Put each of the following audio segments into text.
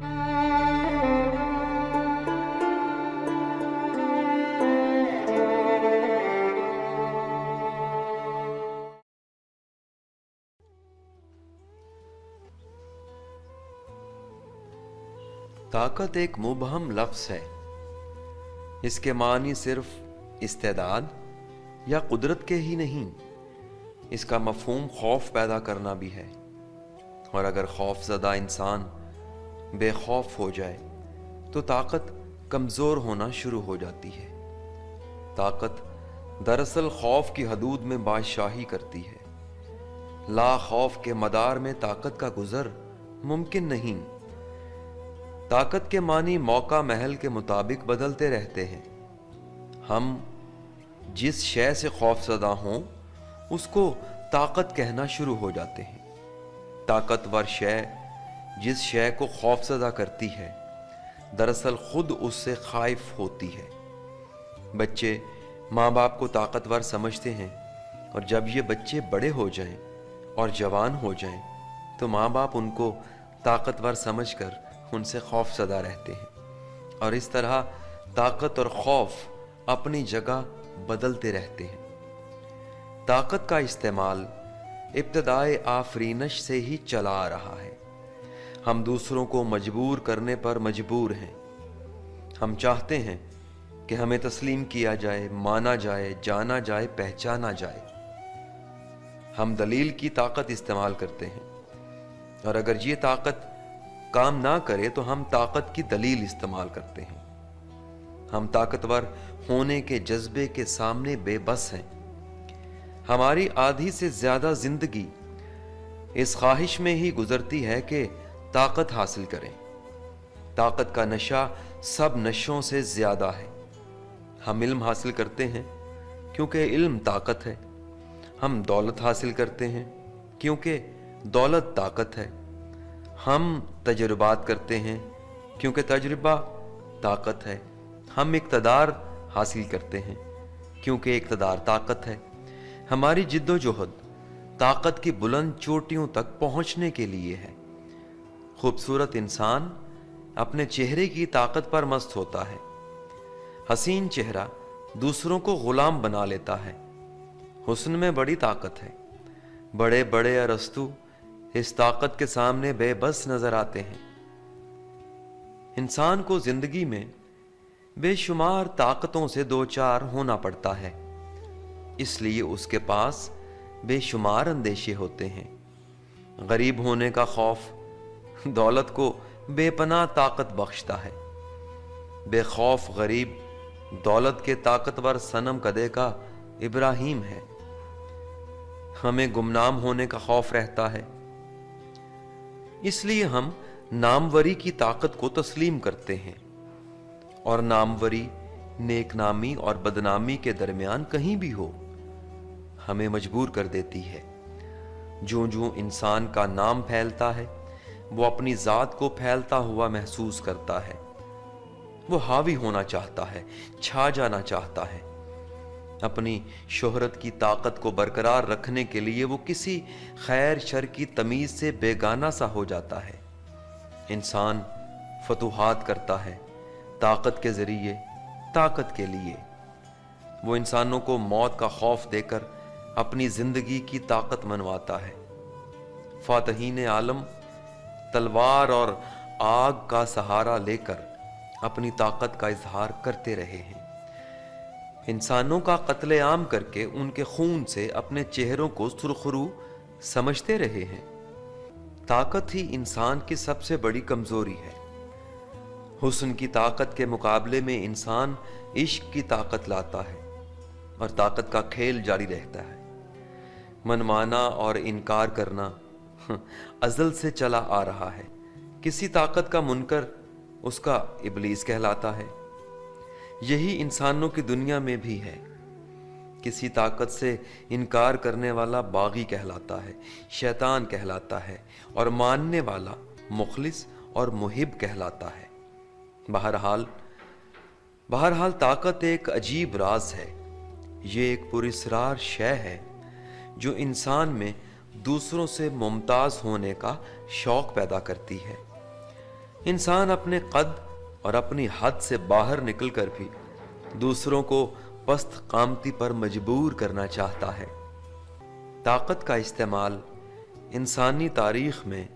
ताकत एक मुबहम लफ्ज़ है। इसके मानी सिर्फ इस्तेदाद या कुदरत के ही नहीं, इसका मफहूम खौफ पैदा करना भी है। और अगर खौफज़दा इंसान बेखौफ हो जाए तो ताकत कमज़ोर होना शुरू हो जाती है। ताकत दरअसल खौफ की हदूद में बादशाही करती है। ला खौफ के मदार में ताकत का गुज़र मुमकिन नहीं। ताकत के मानी मौका महल के मुताबिक बदलते रहते हैं। हम जिस शय से खौफज़दा हों उसको ताकत कहना शुरू हो जाते हैं। ताकतवर शय जिस शय को खौफज़दा करती है दरअसल खुद उससे खाइफ होती है। बच्चे माँ बाप को ताकतवर समझते हैं और जब ये बच्चे बड़े हो जाएं और जवान हो जाएं तो माँ बाप उनको ताकतवर समझकर उनसे खौफज़दा रहते हैं। और इस तरह ताकत और खौफ अपनी जगह बदलते रहते हैं। ताकत का इस्तेमाल इब्तिदाए आफरीनश से ही चला आ रहा है। हम दूसरों को मजबूर करने पर मजबूर हैं। हम चाहते हैं कि हमें तस्लीम किया जाए, माना जाए, जाना जाए, पहचाना जाए। हम दलील की ताकत इस्तेमाल करते हैं और अगर ये ताकत काम ना करे तो हम ताकत की दलील इस्तेमाल करते हैं। हम ताकतवर होने के जज्बे के सामने बेबस हैं। हमारी आधी से ज्यादा जिंदगी इस ख्वाहिश में ही गुजरती है कि ताकत हासिल करें। ताकत का नशा सब नशों से ज्यादा है। हम इल्म हासिल करते हैं क्योंकि इल्म ताकत है। हम दौलत हासिल करते हैं क्योंकि दौलत ताकत है। हम तजुर्बात करते हैं क्योंकि तजुर्बा ताकत है। हम इक़्तिदार हासिल करते हैं क्योंकि इक़्तिदार ताकत है। हमारी जिद्दोजहद ताकत की बुलंद चोटियों तक पहुंचने के लिए है। खूबसूरत इंसान अपने चेहरे की ताकत पर मस्त होता है। हसीन चेहरा दूसरों को गुलाम बना लेता है। हुस्न में बड़ी ताकत है। बड़े बड़े अरस्तु इस ताकत के सामने बेबस नजर आते हैं। इंसान को जिंदगी में बेशुमार ताकतों से दो चार होना पड़ता है, इसलिए उसके पास बेशुमार अंदेशे होते हैं। गरीब होने का खौफ दौलत को बेपनाह ताकत बख्शता है। बेखौफ गरीब दौलत के ताकतवर सनम कदे का इब्राहिम है। हमें गुमनाम होने का खौफ रहता है, इसलिए हम नामवरी की ताकत को तस्लीम करते हैं। और नामवरी नेकनामी और बदनामी के दरमियान कहीं भी हो हमें मजबूर कर देती है। जो जो इंसान का नाम फैलता है वो अपनी जात को फैलता हुआ महसूस करता है। वो हावी होना चाहता है, छा जाना चाहता है। अपनी शोहरत की ताकत को बरकरार रखने के लिए वो किसी खैर शर की तमीज से बेगाना सा हो जाता है। इंसान फतूहात करता है ताकत के जरिए, ताकत के लिए। वो इंसानों को मौत का खौफ देकर अपनी जिंदगी की ताकत मनवाता है। फातहीन आलम तलवार और आग का सहारा लेकर अपनी ताकत का इजहार करते रहे हैं। इंसानों का कत्लेआम करके उनके खून से अपने चेहरों को सुरखरू समझते रहे हैं। ताकत ही इंसान की सबसे बड़ी कमजोरी है। हुस्न की ताकत के मुकाबले में इंसान इश्क की ताकत लाता है और ताकत का खेल जारी रहता है। मनमाना और इनकार करना अज़ल से चला आ रहा है। किसी ताकत का मुनकर उसका इबलीस कहलाता है। यही इंसानों की दुनिया में भी है। किसी ताकत से इनकार करने वाला बागी कहलाता है, शैतान कहलाता है और मानने वाला मुखलिस और मुहिब कहलाता है। बहरहाल ताकत एक अजीब राज है। ये एक पुरस्रार शय है जो इंसान में दूसरों से मुमताज होने का शौक पैदा करती है। इंसान अपने कद और अपनी हद से बाहर निकलकर भी दूसरों को पस्त कामती पर मजबूर करना चाहता है। ताकत का इस्तेमाल इंसानी तारीख में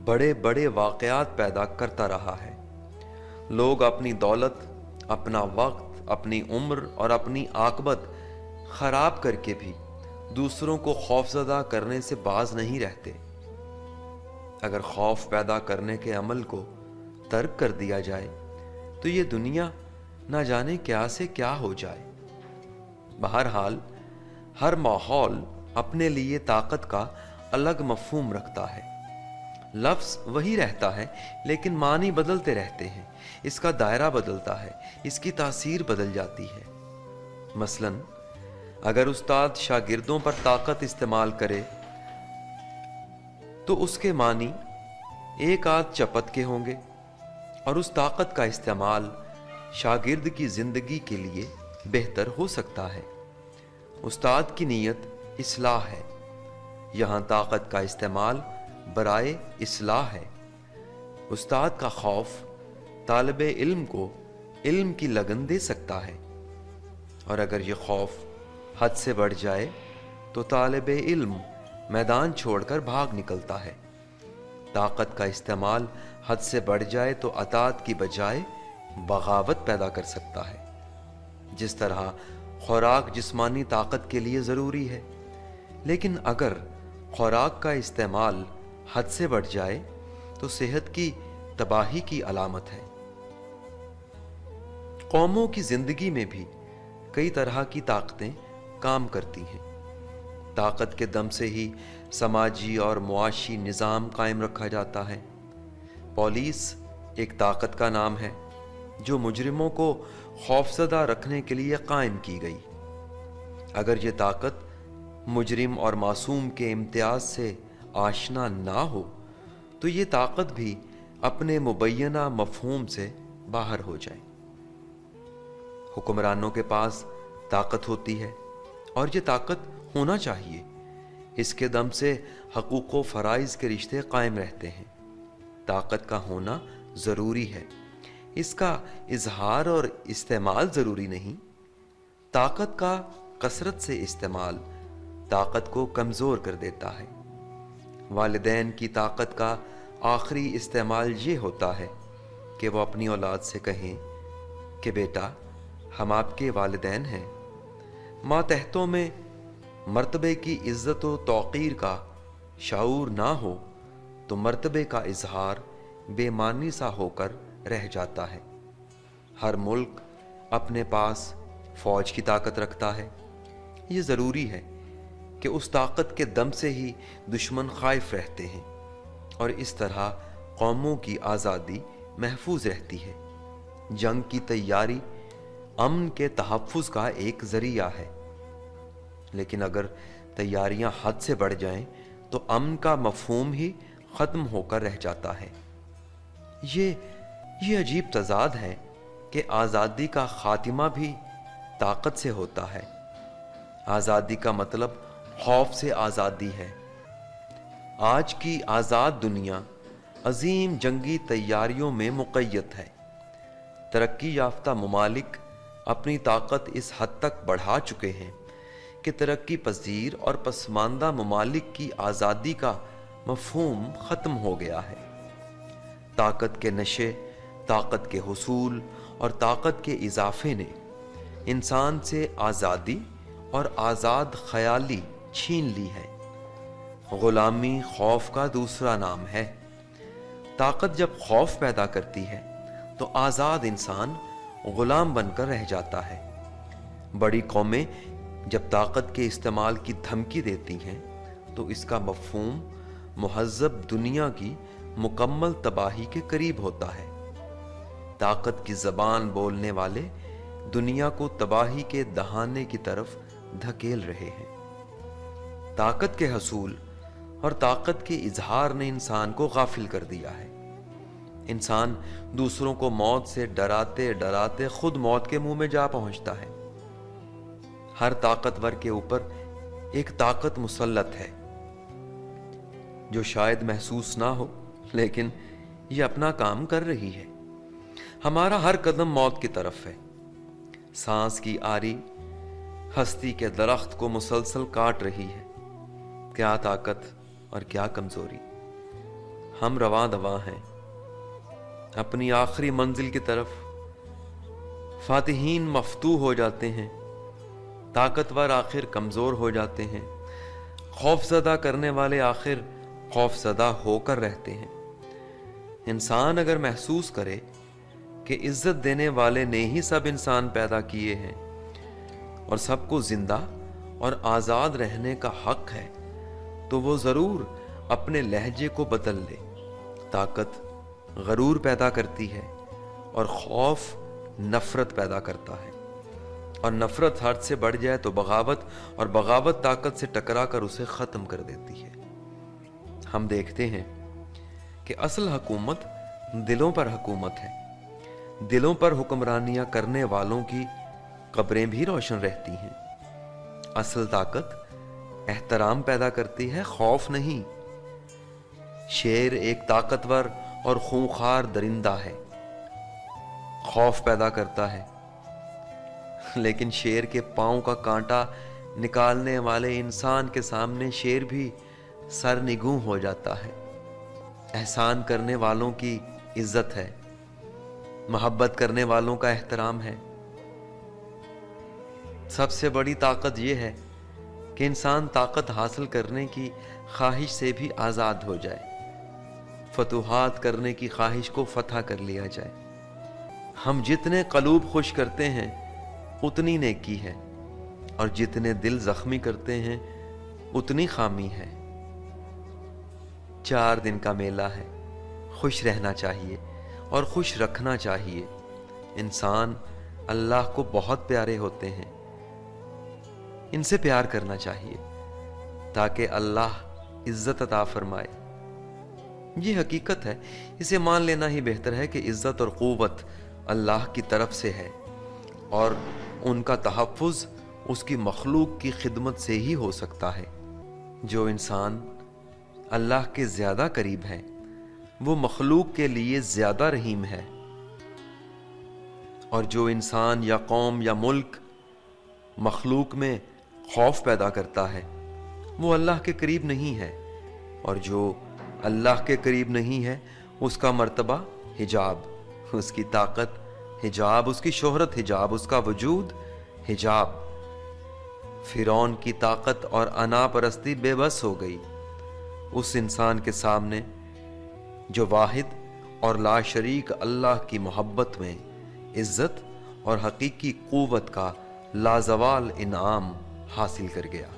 बड़े बड़े वाक़यात पैदा करता रहा है। लोग अपनी दौलत, अपना वक्त, अपनी उम्र और अपनी आकबत खराब करके भी दूसरों को खौफजदा करने से बाज नहीं रहते। अगर खौफ पैदा करने के अमल को तर्क कर दिया जाए तो ये दुनिया ना जाने क्या से क्या हो जाए। बहरहाल हर माहौल अपने लिए ताकत का अलग मफहूम रखता है। लफ्ज़ वही रहता है लेकिन मानी बदलते रहते हैं। इसका दायरा बदलता है, इसकी तासीर बदल जाती है। मसलन अगर उस्ताद शागिर्दों पर ताकत इस्तेमाल करे तो उसके मानी एक आध चपत के होंगे और उस ताकत का इस्तेमाल शागिर्द की जिंदगी के लिए बेहतर हो सकता है। उस्ताद की नीयत इस्लाह है, यहाँ ताकत का इस्तेमाल बराए इस्लाह है। उस्ताद का खौफ तालिबे इल्म को इल्म की लगन दे सकता है और अगर ये खौफ हद से बढ़ जाए तो तालिबे इल्म मैदान छोड़कर भाग निकलता है। ताकत का इस्तेमाल हद से बढ़ जाए तो अतात की बजाय बगावत पैदा कर सकता है। जिस तरह खुराक जिस्मानी ताकत के लिए ज़रूरी है, लेकिन अगर खुराक का इस्तेमाल हद से बढ़ जाए तो सेहत की तबाही की अलामत है। कौमों की जिंदगी में भी कई तरह की ताकतें काम करती हैं। ताकत के दम से ही समाजी और मुआशी निज़ाम कायम रखा जाता है। पुलिस एक ताकत का नाम है जो मुजरिमों को खौफजदा रखने के लिए कायम की गई। अगर ये ताकत मुजरिम और मासूम के इम्तियाज से आशना ना हो तो ये ताकत भी अपने मुबैना मफहूम से बाहर हो जाए। हुक्मरानों के पास ताकत होती है और ये ताकत होना चाहिए। इसके दम से हकूक़ व फ़राइज़ के रिश्ते कायम रहते हैं। ताकत का होना ज़रूरी है, इसका इजहार और इस्तेमाल ज़रूरी नहीं। ताकत का कसरत से इस्तेमाल ताकत को कमज़ोर कर देता है। वालिदैन की ताकत का आखिरी इस्तेमाल ये होता है कि वो अपनी औलाद से कहें कि बेटा हम आपके वालिदैन हैं। मातहतों में मर्तबे की इज़्ज़त व तौक़ीर का शाऊर ना हो तो मर्तबे का इजहार बेमानी सा होकर रह जाता है। हर मुल्क अपने पास फ़ौज की ताकत रखता है। ये ज़रूरी है कि उस ताकत के दम से ही दुश्मन खाइफ रहते हैं और इस तरह कौमों की आज़ादी महफूज रहती है। जंग की तैयारी अमन के तहफ़्फ़ुज़ का एक ज़रिया है, लेकिन अगर तैयारियां हद से बढ़ जाएं तो अमन का मफहूम ही ख़त्म होकर रह जाता है। ये अजीब तज़ाद है कि आज़ादी का ख़ात्मा भी ताकत से होता है। आज़ादी का मतलब खौफ से आज़ादी है। आज की आज़ाद दुनिया अजीम जंगी तैयारियों में मुक़य्यद है। तरक्की याफ्ता ममालिक अपनी ताकत इस हद तक बढ़ा चुके हैं कि तरक्की पजीर और पसमानदा ममालिक की आज़ादी का मफहूम ख़त्म हो गया है। ताकत के नशे, ताकत के हुसूल और ताकत के इजाफे ने इंसान से आज़ादी और आज़ाद ख़याली छीन ली है। ग़ुलामी खौफ का दूसरा नाम है। ताकत जब खौफ पैदा करती है तो आज़ाद इंसान ग़ुलाम बनकर रह जाता है। बड़ी कौमें जब ताकत के इस्तेमाल की धमकी देती हैं तो इसका मफहूम मुहज़्ज़ब दुनिया की मुकम्मल तबाही के करीब होता है। ताकत की ज़बान बोलने वाले दुनिया को तबाही के दहाने की तरफ धकेल रहे हैं। ताकत के हसूल और ताकत के इजहार ने इंसान को गाफिल कर दिया है। इंसान दूसरों को मौत से डराते डराते खुद मौत के मुंह में जा पहुंचता है। हर ताकतवर के ऊपर एक ताकत मुसल्लत है जो शायद महसूस ना हो, लेकिन ये अपना काम कर रही है। हमारा हर कदम मौत की तरफ है। सांस की आरी हस्ती के दरख्त को मुसलसल काट रही है। क्या ताकत और क्या कमजोरी। हम रवां दवां हैं अपनी आखिरी मंजिल की तरफ। फातिहीन मफ्तू हो जाते हैं, ताकतवर आखिर कमजोर हो जाते हैं। खौफजदा करने वाले आखिर खौफजदा होकर रहते हैं। इंसान अगर महसूस करे कि इज्जत देने वाले ने ही सब इंसान पैदा किए हैं और सबको जिंदा और आज़ाद रहने का हक है, तो वो ज़रूर अपने लहजे को बदल ले। ताकत गरूर पैदा करती है और खौफ नफरत पैदा करता है, और नफरत हद से बढ़ जाए तो बगावत, और बगावत ताकत से टकरा कर उसे ख़त्म कर देती है। हम देखते हैं कि असल हुकूमत दिलों पर हुकूमत है। दिलों पर हुक्मरानियां करने वालों की कब्रें भी रोशन रहती हैं। असल ताकत एहतराम पैदा करती है, खौफ नहीं। शेर एक ताकतवर और खूंखार दरिंदा है, खौफ पैदा करता है, लेकिन शेर के पांव का कांटा निकालने वाले इंसान के सामने शेर भी सरनिगूं हो जाता है। एहसान करने वालों की इज्जत है, मोहब्बत करने वालों का एहतराम है। सबसे बड़ी ताकत यह है कि इंसान ताकत हासिल करने की ख्वाहिश से भी आज़ाद हो जाए, फतूहात करने की ख्वाहिश को फतह कर लिया जाए। हम जितने कलूब खुश करते हैं उतनी नेकी है, और जितने दिल जख्मी करते हैं उतनी खामी है। 4 दिन का मेला है, खुश रहना चाहिए और खुश रखना चाहिए। इंसान अल्लाह को बहुत प्यारे होते हैं, इनसे प्यार करना चाहिए ताकि अल्लाह इज्जत अता फरमाए। ये हकीकत है, इसे मान लेना ही बेहतर है कि इज्जत और क़ुव्वत अल्लाह की तरफ से है, और उनका तहफ़्फ़ुज़ उसकी मखलूक की खिदमत से ही हो सकता है। जो इंसान अल्लाह के ज़्यादा करीब है वो मखलूक के लिए ज़्यादा रहीम है, और जो इंसान या कौम या मुल्क मखलूक में खौफ पैदा करता है वो अल्लाह के करीब नहीं है, और जो अल्लाह के करीब नहीं है उसका मर्तबा हिजाब, उसकी ताकत हिजाब, उसकी शोहरत हिजाब, उसका वजूद हिजाब। फिरौन की ताकत और अना परस्ती बेबस हो गई उस इंसान के सामने जो वाहिद और लाशरीक अल्लाह की मोहब्बत में इज्जत और हकीकी क़ुव्वत का लाजवाल इनाम हासिल कर गया।